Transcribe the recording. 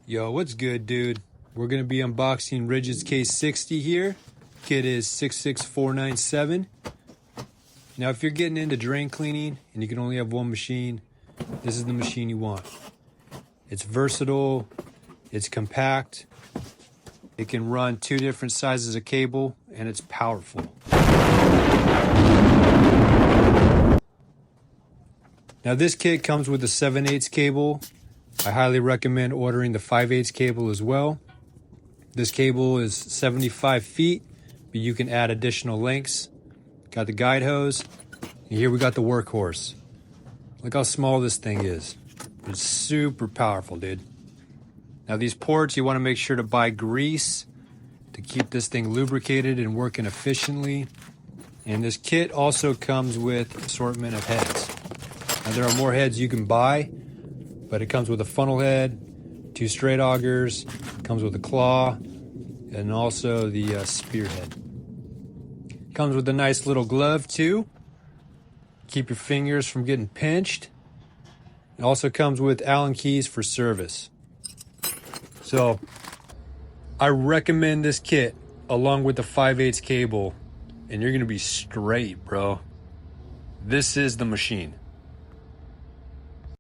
Yo, what's good, dude? We're gonna be unboxing Ridgid K60 here. Kit is 66497. Now, if you're getting into drain cleaning and you can only have one machine, this is the machine you want. It's versatile, it's compact, it can run 2 different sizes of cable, and it's powerful. Now, this kit comes with a 7/8 cable. I highly recommend ordering the 5/8 cable as well. This cable is 75 feet, but you can add additional lengths. Got the guide hose, and here we got the workhorse. Look how small this thing is. It's super powerful, dude. Now, these ports, you want to make sure to buy grease to keep this thing lubricated and working efficiently. And this kit also comes with an assortment of heads. Now, there are more heads you can buy, but it comes with a funnel head, 2 straight augers, comes with a claw, and also the spearhead. Comes with a nice little glove too. Keep your fingers from getting pinched. It also comes with Allen keys for service. So I recommend this kit along with the 5/8 cable, and you're gonna be straight, bro. This is the machine.